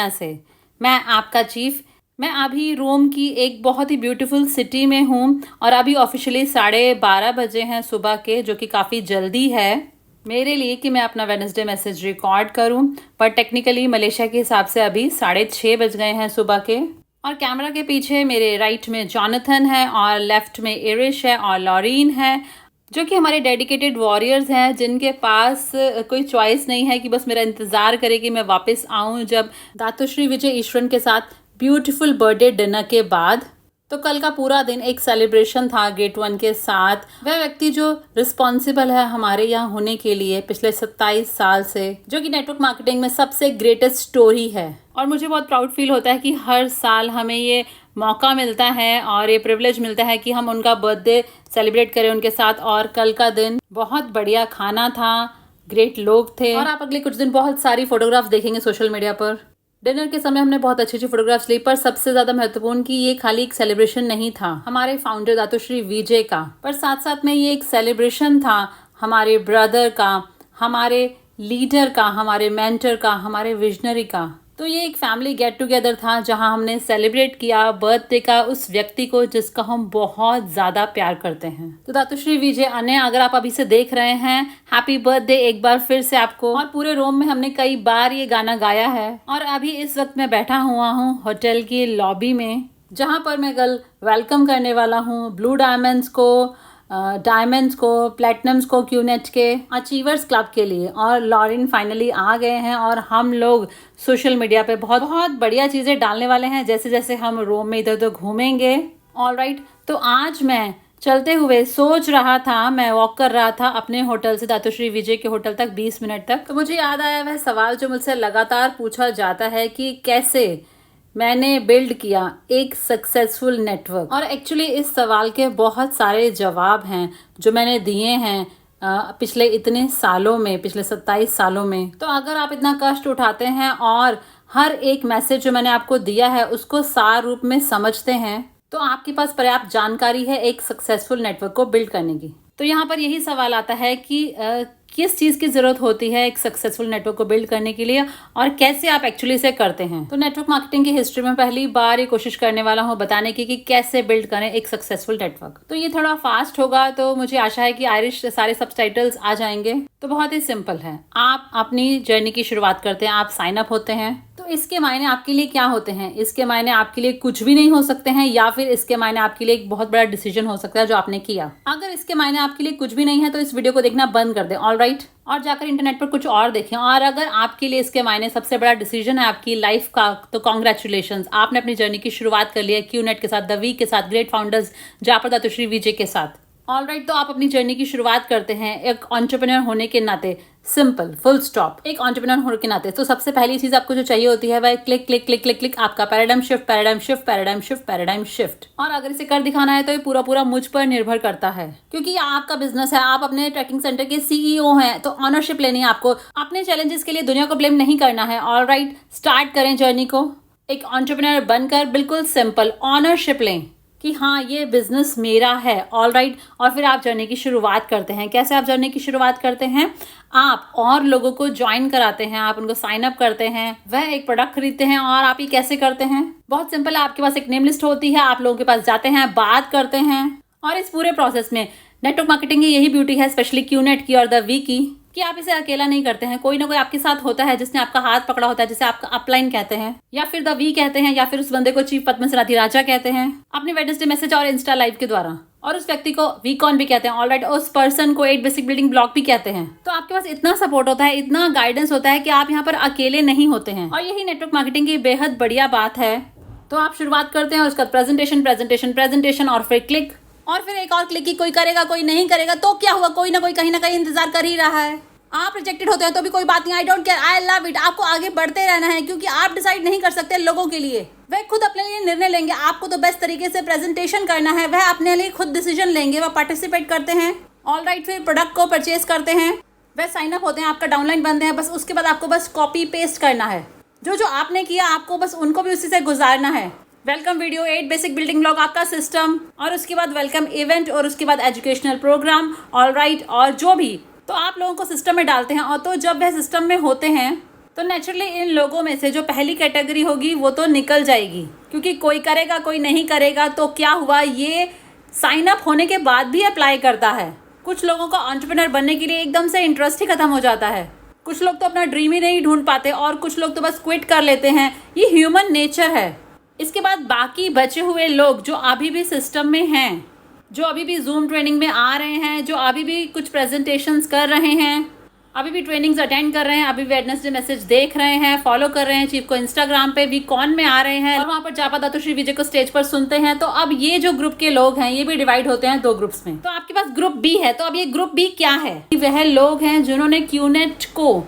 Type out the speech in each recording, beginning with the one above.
दुनिया से। मैं आपका चीफ। मैं अभी रोम की एक बहुत ही ब्यूटीफुल सिटी में हूँ और अभी ऑफिशियली 12:30 बजे हैं सुबह के, जो कि काफ़ी जल्दी है मेरे लिए कि मैं अपना वेडनेसडे मैसेज रिकॉर्ड करूँ। पर टेक्निकली मलेशिया के हिसाब से अभी 6:30 बज गए हैं सुबह के। और कैमरा के पीछे मेरे राइट में जॉनथन है और लेफ्ट में इरिश है और लॉरीन है, जो कि हमारे डेडिकेटेड वॉरियर्स हैं जिनके पास कोई चॉइस नहीं है कि बस मेरा इंतज़ार करे कि मैं वापस आऊं जब दातुश्री विजय ईश्वरन के साथ ब्यूटीफुल बर्थडे डिनर के बाद। तो कल का पूरा दिन एक सेलिब्रेशन था गेट 1 के साथ। वह व्यक्ति जो रिस्पॉन्सिबल है हमारे यहाँ होने के लिए पिछले 27 साल से, जो कि नेटवर्क मार्केटिंग में सबसे ग्रेटेस्ट स्टोरी है। और मुझे बहुत प्राउड फील होता है कि हर साल हमें ये मौका मिलता है और ये प्रिविलेज मिलता है कि हम उनका बर्थडे सेलिब्रेट करें उनके साथ। और कल का दिन बहुत बढ़िया खाना था, ग्रेट लोग थे। और आप अगले कुछ दिन बहुत सारी फोटोग्राफ्स देखेंगे सोशल मीडिया पर। डिनर के समय हमने बहुत अच्छी अच्छी फोटोग्राफ्स ली, पर सबसे ज़्यादा महत्वपूर्ण कि ये खाली एक सेलिब्रेशन नहीं था हमारे फाउंडर दातुश्री विजय का, पर साथ साथ में ये एक सेलिब्रेशन था हमारे ब्रदर का, हमारे लीडर का, हमारे मेंटर का, हमारे विजनरी का। तो ये एक फैमिली गेट टुगेदर था जहां हमने सेलिब्रेट किया बर्थडे का उस व्यक्ति को जिसका हम बहुत ज़्यादा प्यार करते हैं। तो दातुश्री विजय अन्य, अगर आप अभी से देख रहे हैं, हैप्पी बर्थडे एक बार फिर से आपको। और पूरे रोम में हमने कई बार ये गाना गाया है। और अभी इस वक्त मैं बैठा हुआ हूँ होटल की लॉबी में, जहाँ पर मैं कल वेलकम करने वाला हूँ ब्लू डायमंड्स को, प्लेटिनम्स को, क्यूनेट के अचीवर्स क्लब के लिए। और लॉरिन फाइनली आ गए हैं और हम लोग सोशल मीडिया पे बहुत बहुत बढ़िया चीज़ें डालने वाले हैं जैसे जैसे हम रोम में इधर उधर घूमेंगे। ऑलराइट, तो आज मैं चलते हुए सोच रहा था, मैं वॉक कर रहा था अपने होटल से दातुश्री विजय के होटल तक 20 मिनट तक। तो मुझे याद आया वह सवाल जो मुझसे लगातार पूछा जाता है कि कैसे मैंने बिल्ड किया एक सक्सेसफुल नेटवर्क। और एक्चुअली इस सवाल के बहुत सारे जवाब हैं जो मैंने दिए हैं पिछले इतने सालों में, पिछले 27 सालों में। तो अगर आप इतना कष्ट उठाते हैं और हर एक मैसेज जो मैंने आपको दिया है उसको सार रूप में समझते हैं, तो आपके पास पर्याप्त जानकारी है एक सक्सेसफुल नेटवर्क को बिल्ड करने की। तो यहाँ पर यही सवाल आता है कि किस चीज़ की ज़रूरत होती है एक सक्सेसफुल नेटवर्क को बिल्ड करने के लिए और कैसे आप एक्चुअली इसे करते हैं। तो नेटवर्क मार्केटिंग की हिस्ट्री में पहली बार ये कोशिश करने वाला हूँ बताने की कि कैसे बिल्ड करें एक सक्सेसफुल नेटवर्क। तो ये थोड़ा फास्ट होगा, तो मुझे आशा है कि आयरिश सारे सबटाइटल्स आ जाएंगे। तो बहुत ही सिंपल है, आप अपनी जर्नी की शुरुआत करते हैं, आप साइन अप होते हैं। तो इसके मायने आपके लिए क्या होते हैं? इसके मायने आपके लिए कुछ भी नहीं हो सकते हैं, या फिर इसके मायने आपके लिए एक बहुत बड़ा डिसीजन हो सकता है जो आपने किया। अगर इसके मायने आपके लिए कुछ भी नहीं है तो इस वीडियो को देखना बंद कर दें, ऑलराइट, और जाकर इंटरनेट पर कुछ और देखें। और अगर आपके लिए इसके मायने सबसे बड़ा डिसीजन है आपकी लाइफ का, तो कॉन्ग्रेचुलेशंस, आपने अपनी जर्नी की शुरुआत कर ली है क्यूनेट के साथ, द वीक के साथ, ग्रेट फाउंडर्स जापर दातुश्री विजय के साथ। ऑलराइट, तो आप अपनी जर्नी की शुरुआत करते हैं एक एंटरप्रेन्योर होने के नाते, सिंपल, फुल स्टॉप, एक एंटरप्रेन्योर होने के नाते। तो सबसे पहली चीज आपको जो चाहिए होती है वह click click click click click, आपका paradigm shift, paradigm shift, paradigm shift, paradigm shift. और अगर इसे कर दिखाना है तो ये पूरा पूरा मुझ पर निर्भर करता है, क्योंकि ये आपका बिजनेस है, आप अपने ट्रैकिंग सेंटर के सीईओ हैं, तो ऑनरशिप लेनी है आपको। अपने चैलेंजेस के लिए दुनिया को ब्लेम नहीं करना है। ऑलराइट, स्टार्ट करें जर्नी को एक एंटरप्रेन्योर बनकर, बिल्कुल सिंपल, ऑनरशिप लें कि हाँ ये बिजनेस मेरा है। ऑलराइट, और फिर आप जर्नी की शुरुआत करते हैं। कैसे आप जर्नी की शुरुआत करते हैं? आप और लोगों को ज्वाइन कराते हैं, आप उनको साइन अप करते हैं, वह एक प्रोडक्ट खरीदते हैं। और आप ये कैसे करते हैं? बहुत सिंपल है, आपके पास एक नेम लिस्ट होती है, आप लोगों के पास जाते हैं, बात करते हैं। और इस पूरे प्रोसेस में नेटवर्क मार्केटिंग की यही ब्यूटी है, स्पेशली क्यूनेट की और द वी की, कि आप इसे अकेला नहीं करते हैं। कोई ना कोई आपके साथ होता है जिसने आपका हाथ पकड़ा होता है, जिसे आपका अपलाइन कहते हैं, या फिर द वी कहते हैं, या फिर उस बंदे को चीफ पद्मसराधी राजा कहते हैं, अपने वेडनेसडे मैसेज और इंस्टा लाइव के द्वारा। और उस व्यक्ति को वीकॉन भी कहते हैं। ऑलराइट, उस पर्सन को 8 बेसिक बिल्डिंग ब्लॉक भी कहते हैं। तो आपके पास इतना सपोर्ट होता है, इतना गाइडेंस होता है कि आप यहाँ पर अकेले नहीं होते हैं। और यही नेटवर्क मार्केटिंग की बेहद बढ़िया बात है। तो आप शुरुआत करते हैं, उसका प्रेजेंटेशन प्रेजेंटेशन प्रेजेंटेशन, और फिर क्लिक, और फिर एक और क्लिक की, कोई करेगा कोई नहीं करेगा तो क्या हुआ, कोई ना कोई कहीं ना कहीं इंतजार कर ही रहा है। आप रिजेक्टेड होते हैं तो भी कोई बात नहीं, I don't care, I love it. आपको आगे बढ़ते रहना है, क्योंकि आप डिसाइड नहीं कर सकते लोगों के लिए, वह खुद अपने लिए निर्णय लेंगे। आपको तो बेस्ट तरीके से प्रेजेंटेशन करना है, वह अपने लिए खुद डिसीजन लेंगे, वह पार्टिसिपेट करते हैं। ऑलराइट, फिर प्रोडक्ट को परचेज करते हैं, वह साइन अप होते हैं, आपका डाउनलाइन बनते हैं। बस उसके बाद आपको बस कॉपी पेस्ट करना है, जो जो आपने किया आपको बस उनको भी उसी से गुजारना है। Welcome video, 8 basic building block आपका सिस्टम, और उसके बाद वेलकम इवेंट, और उसके बाद एजुकेशनल प्रोग्राम। ऑलराइट, और जो भी तो आप लोगों को सिस्टम में डालते हैं। और तो जब वह सिस्टम में होते हैं तो नेचुरली इन लोगों में से जो पहली कैटेगरी होगी वो तो निकल जाएगी, क्योंकि कोई करेगा कोई नहीं करेगा तो क्या हुआ, ये साइन अप होने के बाद भी अप्लाई करता है। कुछ लोगों का एंटरप्रेन्योर बनने के लिए एकदम से इंटरेस्ट ही खत्म हो जाता है। कुछ लोग तो अपना ड्रीम ही नहीं ढूंढ पाते और कुछ लोग तो बस क्विट कर लेते हैं। ये ह्यूमन नेचर है। इसके बाद बाकी बचे हुए लोग जो अभी भी सिस्टम में हैं, जो अभी भी जूम ट्रेनिंग में आ रहे हैं, जो अभी भी कुछ प्रेजेंटेशंस कर रहे हैं, अभी भी ट्रेनिंग्स अटेंड कर रहे हैं, अभी वेडनेसडे मैसेज देख रहे हैं, फॉलो कर रहे हैं चीफ को इंस्टाग्राम पे, वीकॉन में आ रहे हैं और वहाँ पर जापा दातुश्री विजय को स्टेज पर सुनते हैं। तो अब ये जो ग्रुप के लोग हैं ये भी डिवाइड होते हैं 2 ग्रुप्स में। तो आपके पास ग्रुप बी है। तो अब ये ग्रुप बी क्या है? वह लोग हैं जिन्होंने क्यूनेट को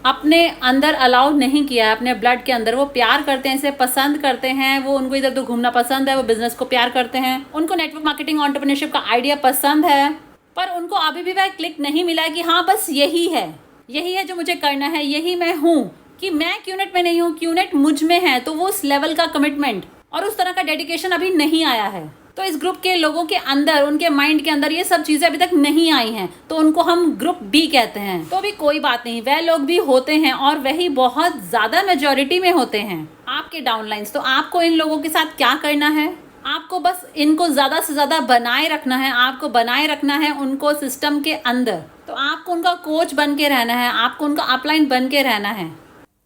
अपने अंदर अलाउ नहीं किया है, अपने ब्लड के अंदर। वो प्यार करते हैं, इसे पसंद करते हैं, वो उनको इधर उधर घूमना पसंद है, वो बिजनेस को प्यार करते हैं, उनको नेटवर्क मार्केटिंग एंटरप्रेन्योरशिप का आइडिया पसंद है, पर उनको अभी भी वह क्लिक नहीं मिला है कि हाँ बस यही है जो मुझे करना है, यही मैं हूँ, कि मैं क्यूनेट में नहीं हूँ, क्यूनेट मुझ में है। तो वो उस लेवल का कमिटमेंट और उस तरह का डेडिकेशन अभी नहीं आया है। तो इस ग्रुप के लोगों के अंदर, उनके माइंड के अंदर ये सब चीजें अभी तक नहीं आई हैं, तो उनको हम ग्रुप बी कहते हैं। तो भी कोई बात नहीं, वह लोग भी होते हैं और वही बहुत ज्यादा मेजोरिटी में होते हैं आपके डाउनलाइंस। तो आपको इन लोगों के साथ क्या करना है? आपको बस इनको ज्यादा से ज्यादा बनाए रखना है। आपको बनाए रखना है उनको सिस्टम के अंदर। तो आपको उनका कोच बन के रहना है, आपको उनका अपलाइन बन के रहना है।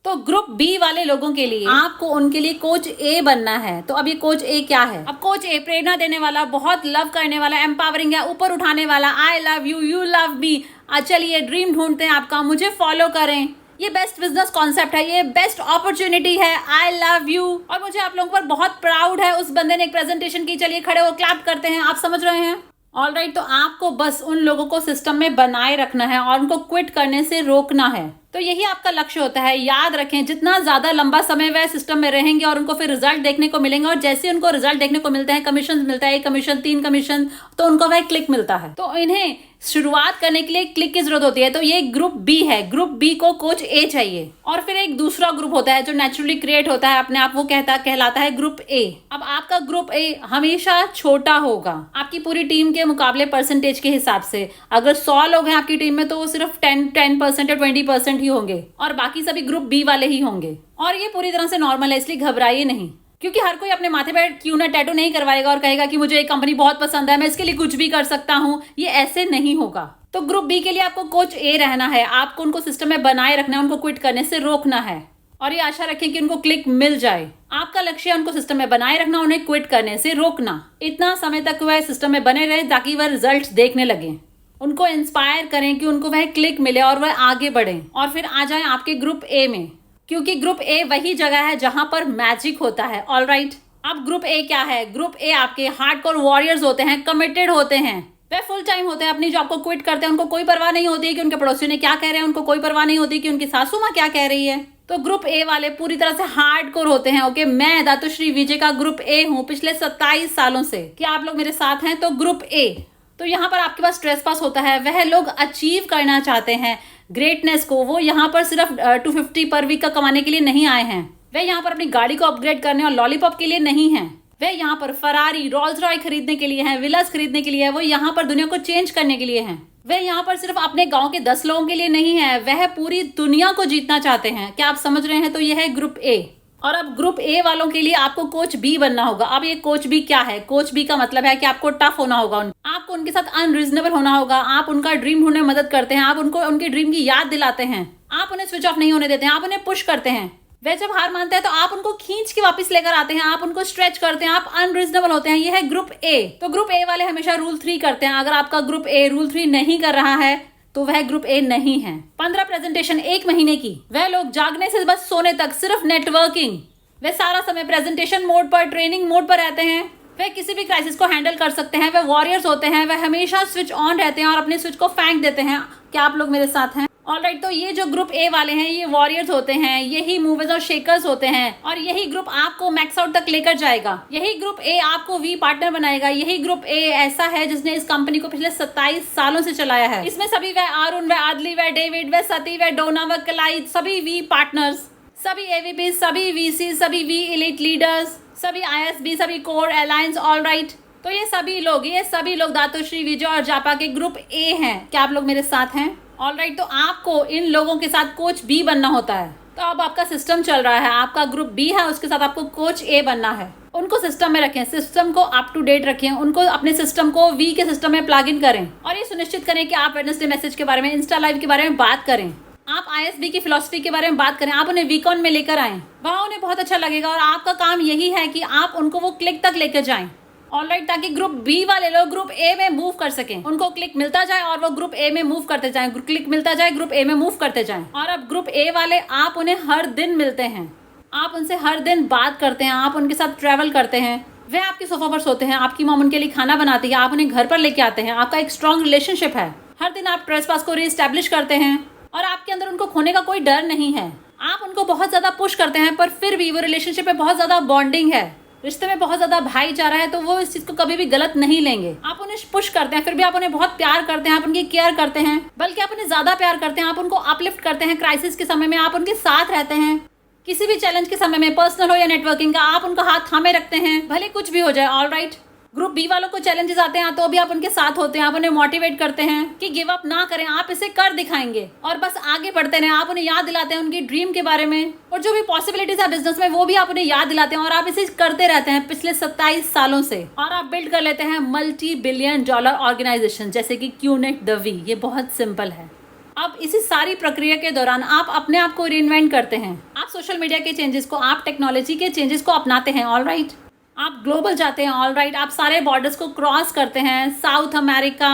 तो ग्रुप बी वाले लोगों के लिए आपको उनके लिए कोच ए बनना है। तो अब ये कोच ए क्या है? अब कोच ए प्रेरणा देने वाला, बहुत लव करने वाला, एम्पावरिंग है, ऊपर उठाने वाला, I love you, you love me, चलिए ड्रीम ढूंढते हैं आपका, मुझे फॉलो करें, ये बेस्ट बिजनेस कॉन्सेप्ट है, ये बेस्ट अपॉर्चुनिटी है, आई लव यू, और मुझे आप लोगों पर बहुत प्राउड है, उस बंदे ने एक प्रेजेंटेशन की, चलिए खड़े हो क्लैप करते हैं। आप समझ रहे हैं? ऑलराइट, तो आपको बस उन लोगों को सिस्टम में बनाए रखना है और उनको क्विट करने से रोकना है। तो यही आपका लक्ष्य होता है। याद रखें, जितना ज्यादा लंबा समय वह सिस्टम में रहेंगे और उनको फिर रिजल्ट देखने को मिलेंगे, और जैसे उनको रिजल्ट देखने को मिलते हैं, कमीशन मिलता है, 1 कमीशन 3 कमीशन, तो उनको वह क्लिक मिलता है। तो इन्हें शुरुआत करने के लिए क्लिक की जरूरत होती है। तो ये ग्रुप बी है। ग्रुप बी को कोच ए चाहिए। और फिर एक दूसरा ग्रुप होता है जो नेचुरली क्रिएट होता है अपने आप, वो कहलाता है ग्रुप ए। अब आपका ग्रुप ए हमेशा छोटा होगा आपकी पूरी टीम के मुकाबले परसेंटेज के हिसाब से। अगर 100 लोग हैं आपकी टीम में तो वो सिर्फ 10% या 20% ही होंगे और बाकी सभी ग्रुप बी वाले ही होंगे। और ये पूरी तरह से नॉर्मल है, इसलिए घबराइए नहीं, क्योंकि हर कोई अपने माथे पर क्यूनेट टैटू नहीं करवाएगा और कहेगा कि मुझे एक कंपनी बहुत पसंद है, मैं इसके लिए कुछ भी कर सकता हूं। ये ऐसे नहीं होगा। तो ग्रुप बी के लिए आपको कोच ए रहना है। आपको उनको सिस्टम में बनाए रखना है, उनको क्विट करने से रोकना है और ये आशा रखें कि उनको क्लिक मिल जाए। आपका लक्ष्य है उनको सिस्टम में बनाए रखना, उन्हें क्विट करने से रोकना। इतना समय तक वह सिस्टम में बने रहे ताकि वह रिजल्ट देखने लगे। उनको इंस्पायर करें कि उनको वह क्लिक मिले और वह आगे बढ़े और फिर आ जाए आपके ग्रुप ए में, क्योंकि ग्रुप ए वही जगह है जहां पर मैजिक होता है। ऑलराइट, अब ग्रुप ए क्या है? ग्रुप ए आपके हार्डकोर वॉरियर्स होते हैं, कमिटेड होते हैं, वे फुल टाइम होते हैं, अपनी जॉब को क्विट करते हैं। उनको कोई परवाह नहीं होती है कि उनके पड़ोसियों ने क्या कह रहे हैं, उनको कोई परवाह नहीं होती कि उनकी सासू माँ क्या कह रही है। तो ग्रुप ए वाले पूरी तरह से हार्डकोर होते हैं। ओके, मैं दातुश्री विजय का ग्रुप ए हूँ पिछले 27 सालों से। क्या आप लोग मेरे साथ हैं? तो ग्रुप ए, तो यहाँ पर आपके पास स्ट्रेस पास होता है। वह लोग अचीव करना चाहते हैं ग्रेटनेस को। वो यहाँ पर सिर्फ 250 पर वीक का कमाने के लिए नहीं आए हैं। वे यहाँ पर अपनी गाड़ी को अपग्रेड करने और लॉलीपॉप के लिए नहीं हैं। वे यहाँ पर फरारी, रोल्स रॉय खरीदने के लिए हैं, विलास खरीदने के लिए है। वो यहाँ पर दुनिया को चेंज करने के लिए हैं। वे यहाँ पर सिर्फ अपने गांव के 10 लोगों के लिए नहीं है, वह पूरी दुनिया को जीतना चाहते हैं। क्या आप समझ रहे हैं? तो यह है ग्रुप ए। और अब ग्रुप ए वालों के लिए आपको कोच बी बनना होगा। अब ये कोच बी क्या है? कोच बी का मतलब है कि आपको टफ होना होगा, आपको उनके साथ अनरीजनेबल होना होगा। आप उनका ड्रीम ढूंढने में मदद करते हैं, आप उनको उनके ड्रीम की याद दिलाते हैं, आप उन्हें स्विच ऑफ नहीं होने देते हैं, आप उन्हें पुश करते हैं। वे जब हार मानते हैं तो आप उनको खींच के वापस लेकर आते हैं, आप उनको स्ट्रेच करते हैं, आप अनरीजनेबल होते हैं। ये है ग्रुप ए। तो ग्रुप ए वाले हमेशा रूल 3 करते हैं। अगर आपका ग्रुप ए रूल 3 नहीं कर रहा है तो वह ग्रुप ए नहीं है। 15 प्रेजेंटेशन 1 महीने की, वह लोग जागने से बस सोने तक सिर्फ नेटवर्किंग, वे सारा समय प्रेजेंटेशन मोड पर, ट्रेनिंग मोड पर रहते हैं। वे किसी भी क्राइसिस को हैंडल कर सकते हैं। वे वॉरियर्स होते हैं, वे हमेशा स्विच ऑन रहते हैं और अपने स्विच को फेंक देते हैं। क्या आप लोग मेरे साथ हैं? ऑलराइट, तो ये जो ग्रुप ए वाले हैं ये वॉरियर्स होते हैं, यही मूवर्स और शेकर्स होते हैं और यही ग्रुप आपको मैक्स आउट तक लेकर जाएगा। यही ग्रुप ए आपको वी पार्टनर बनाएगा। यही ग्रुप ए ऐसा है जिसने इस कंपनी को पिछले 27 सालों से चलाया है। इसमें सभी वह अरुण, वह आदली, वह डेविड, वह सती, वह डोना, वह कलाई, सभी वी पार्टनर्स, सभी एवीपी, सभी वीसी, सभी वी एलीट लीडर्स, सभी आईएसबी, सभी कोर अलायंस। ऑलराइट, तो ये सभी लोग दातुश्री विजय और जापा के ग्रुप ए हैं। क्या आप लोग मेरे साथ हैं? ऑलराइट, तो आपको इन लोगों के साथ कोच बी बनना होता है। तो अब आपका सिस्टम चल रहा है, आपका ग्रुप बी है, उसके साथ आपको कोच ए बनना है। उनको सिस्टम में रखें, सिस्टम को अप टू डेट रखें, उनको अपने सिस्टम को वी के सिस्टम में प्लग इन करें और ये सुनिश्चित करें कि आप वेडनेसडे मैसेज के बारे में, इंस्टा लाइव के बारे में बात करें, आप आईएसबी की फिलॉसफी के बारे में बात करें, आप उन्हें वीकॉन में लेकर आएं, वहाँ उन्हें बहुत अच्छा लगेगा और आपका काम यही है कि आप उनको वो क्लिक तक लेकर जाएं। ऑलराइट, ताकि ग्रुप बी वाले लोग ग्रुप ए में मूव कर सकें, उनको क्लिक मिलता जाए और वो ग्रुप ए में मूव करते जाएं, क्लिक मिलता जाए, ग्रुप ए में मूव करते जाएं। और अब ग्रुप ए वाले, आप उन्हें हर दिन मिलते हैं, आप उनसे हर दिन बात करते हैं, आप उनके साथ ट्रैवल करते हैं, वे आपके सोफा पर सोते हैं, आपकी मॉम उनके लिए खाना बनाती है, आप उन्हें घर पर लेके आते हैं, आपका एक स्ट्रॉन्ग रिलेशनशिप है। हर दिन आप ट्रेसपास को रीएस्टैब्लिश करते हैं और आपके अंदर उनको खोने का कोई डर नहीं है। आप उनको बहुत ज़्यादा पुश करते हैं, पर फिर भी वो रिलेशनशिप में बहुत ज़्यादा बॉन्डिंग है, रिश्ते में बहुत ज़्यादा भाईचारा है, तो वो इस चीज़ को कभी भी गलत नहीं लेंगे। आप उन्हें पुश करते हैं, फिर भी आप उन्हें बहुत प्यार करते हैं, आप उनकी केयर करते हैं, बल्कि आप उन्हें ज़्यादा प्यार करते हैं, आप उनको अपलिफ्ट करते हैं। क्राइसिस के समय में आप उनके साथ रहते हैं, किसी भी चैलेंज के समय में, पर्सनल हो या नेटवर्किंग का, आप उनका हाथ थामे रखते हैं, भले कुछ भी हो जाए। ऑलराइट, ग्रुप बी वालों को चैलेंजेस आते हैं तो भी आप उनके साथ होते हैं, आप उन्हें मोटिवेट करते हैं कि गिव अप ना करें, आप इसे कर दिखाएंगे और बस आगे बढ़ते रहें। आप उन्हें याद दिलाते हैं उनकी ड्रीम के बारे में और जो भी पॉसिबिलिटीज है बिजनेस में, वो भी आप उन्हें याद दिलाते हैं और आप इसे करते रहते हैं पिछले 27 सालों से, और आप बिल्ड कर लेते हैं $multi-billion ऑर्गेनाइजेशन जैसे कि क्यूनेट द वी। ये बहुत सिंपल है। अब इसी सारी प्रक्रिया के दौरान आप अपने आप को रीइन्वेंट करते हैं, आप सोशल मीडिया के चेंजेस को, आप टेक्नोलॉजी के चेंजेस को अपनाते हैं। ऑलराइट, आप ग्लोबल जाते हैं। ऑलराइट, आप सारे बॉर्डर्स को क्रॉस करते हैं, साउथ अमेरिका,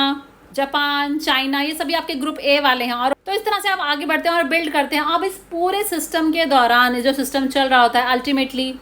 जापान, चाइना, ये सभी आपके ग्रुप ए वाले हैं। और तो इस तरह से आप आगे बढ़ते हैं और बिल्ड करते हैं। अब इस पूरे सिस्टम के दौरान जो सिस्टम चल रहा होता है, अल्टीमेटली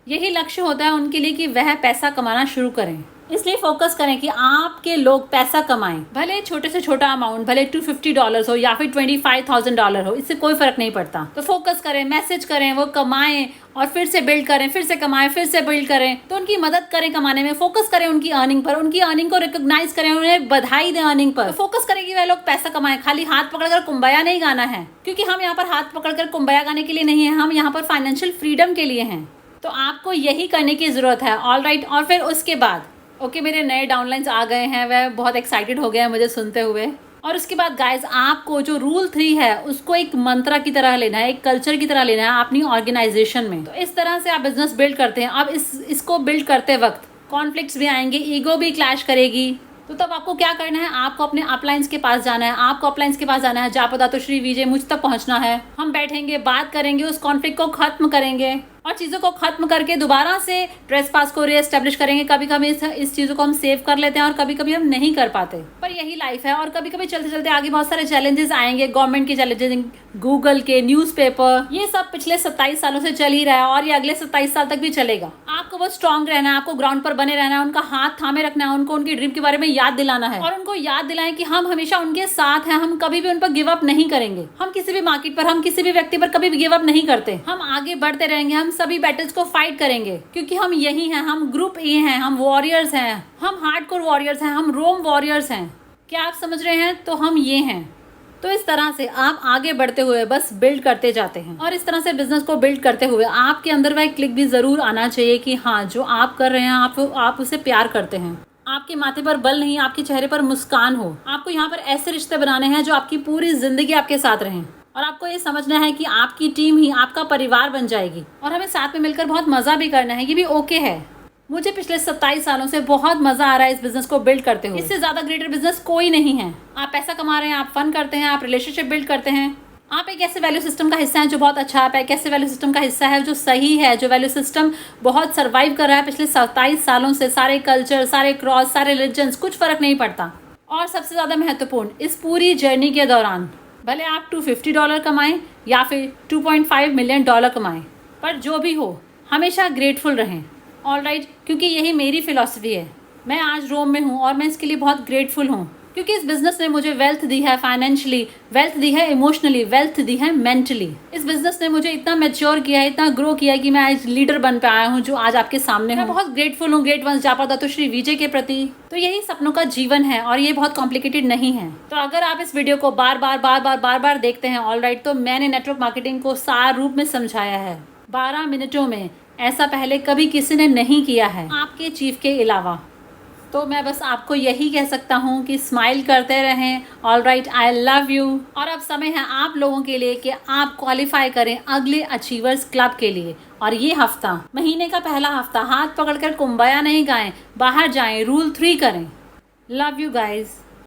यही लक्ष्य होता है उनके लिए कि वह पैसा कमाना शुरू करें। इसलिए फोकस करें कि आपके लोग पैसा कमाएं, भले छोटे से छोटा अमाउंट, भले $250 हो या फिर $25,000 हो, इससे कोई फर्क नहीं पड़ता। तो फोकस करें, मैसेज करें, वो कमाएं और फिर से बिल्ड करें, फिर से कमाएं, फिर से बिल्ड करें। तो उनकी मदद करें कमाने में, फोकस करें उनकी अर्निंग पर, उनकी अर्निंग को रिकॉग्नाइज करें, उन्हें बधाई दें अर्निंग पर। तो फोकस करें कि वह लोग पैसा कमाएं। खाली हाथ पकड़कर कुंबया नहीं गाना है, क्योंकि हम यहाँ पर हाथ पकड़कर कुंबया गाने के लिए नहीं है, हम यहाँ पर फाइनेंशियल फ्रीडम के लिए हैं। तो आपको यही करने की जरूरत है। ऑलराइट, और फिर उसके बाद मेरे नए डाउनलाइंस आ गए हैं, वह बहुत एक्साइटेड हो गए हैं मुझे सुनते हुए। और उसके बाद गाइज, आपको जो रूल 3 है उसको एक मंत्र की तरह लेना है, एक कल्चर की तरह लेना है अपनी ऑर्गेनाइजेशन में। तो इस तरह से आप बिजनेस बिल्ड करते हैं। अब इसको बिल्ड करते वक्त कॉन्फ्लिक्ट्स भी आएंगे, ईगो भी क्लैश करेगी। तो तब आपको क्या करना है, आपको अपने अपलाइंस के पास जाना है, आपको अपलाइंस के पास जाना है, जापदा तो श्री विजय मुझ तक पहुंचना है। हम बैठेंगे, बात करेंगे, उस कॉन्फ्लिक्ट को खत्म करेंगे और चीज़ों को खत्म करके दोबारा से ट्रेसपास को रीएस्टैब्लिश करेंगे। कभी कभी इस चीज़ों को हम सेव कर लेते हैं और कभी कभी हम नहीं कर पाते, पर यही लाइफ है। और कभी कभी चलते चलते आगे बहुत सारे चैलेंजेस आएंगे, गवर्नमेंट के चैलेंजेस, गूगल के, न्यूज़पेपर, ये सब पिछले 27 सालों से चल ही रहा है और ये अगले 27 साल तक भी चलेगा। आपको बहुत स्ट्रांग रहना है, आपको ग्राउंड पर बने रहना है, उनका हाथ थामे रखना है, उनको उनकी ड्रीम के बारे में याद दिलाना है और उनको याद दिलाएं कि हम हमेशा उनके साथ हैं, हम कभी भी उन पर गिव अप नहीं करेंगे। हम किसी भी मार्केट पर, हम किसी भी व्यक्ति पर कभी भी गिव अप नहीं करते, हम आगे बढ़ते रहेंगे, हम सभी बैटल्स को फाइट करेंगे, क्योंकि हम यही हैं, हम ग्रुप ए हैं, हम वॉरियर्स हैं, हम हार्डकोर वॉरियर्स हैं, हम रोम वॉरियर्स हैं। क्या आप समझ रहे हैं? तो हम ये हैं। तो इस तरह से आप आगे बढ़ते हुए बस बिल्ड करते जाते हैं और इस तरह से बिजनेस को बिल्ड करते हुए आपके अंदर वह क्लिक भी जरूर आना चाहिए कि हाँ, जो आप कर रहे हैं आप उसे प्यार करते हैं। आपके माथे पर बल नहीं, आपके चेहरे पर मुस्कान हो। आपको यहाँ पर ऐसे रिश्ते बनाने हैं जो आपकी पूरी जिंदगी आपके साथ रहें और आपको ये समझना है कि आपकी टीम ही आपका परिवार बन जाएगी और हमें साथ में मिलकर बहुत मजा भी करना है। ये भी ओके है। मुझे पिछले 27 सालों से बहुत मजा आ रहा है इस बिजनेस को बिल्ड करते हुए। इससे ज्यादा ग्रेटर बिजनेस कोई नहीं है। आप पैसा कमा रहे हैं, आप फन करते हैं, आप रिलेशनशिप बिल्ड करते हैं, आप एक ऐसे वैल्यू सिस्टम का हिस्सा है जो बहुत अच्छा है, आप एक ऐसे वैल्यू सिस्टम का हिस्सा है जो सही है, जो वैल्यू सिस्टम बहुत सर्वाइव कर रहा है पिछले 27 सालों से। सारे कल्चर, सारे क्रॉस, सारे रिलीजन्स, कुछ फर्क नहीं पड़ता। और सबसे ज्यादा महत्वपूर्ण, इस पूरी जर्नी के दौरान भले आप $250 कमाएं या फिर $2.5 मिलियन कमाएं, पर जो भी हो हमेशा ग्रेटफुल रहें। ऑलराइट, क्योंकि यही मेरी फिलॉसफी है। मैं आज रोम में हूँ और मैं इसके लिए बहुत ग्रेटफुल हूँ, क्योंकि इस बिजनेस ने मुझे वेल्थ दी है, फाइनेंशियली वेल्थ दी है, इमोशनली वेल्थ दी है, मेंटली। इस बिजनेस ने मुझे इतना मैच्योर किया है, इतना ग्रो किया है कि मैं आज लीडर बन पाया हूँ जो आज आपके सामने हूँ। मैं बहुत ग्रेटफुल हूँ ग्रेट वंस जापदा तो श्री विजय के प्रति। तो यही सपनों का जीवन है और ये बहुत कॉम्प्लिकेटेड नहीं है। तो अगर आप इस वीडियो को बार बार देखते हैं, ऑलराइट, तो मैंने नेटवर्क मार्केटिंग को सार रूप में समझाया है 12 मिनटों में। ऐसा पहले कभी किसी ने नहीं किया है आपके चीफ के अलावा। तो मैं बस आपको यही कह सकता हूँ कि स्माइल करते रहें। All right, I love you. और अब समय है आप लोगों के लिए कि आप क्वालिफाई करें अगले अचीवर्स क्लब के लिए। और ये हफ्ता, महीने का पहला हफ्ता, हाथ पकड़कर कुंबाया नहीं गाएं, बाहर जाएं, रूल 3 करें। Love you guys.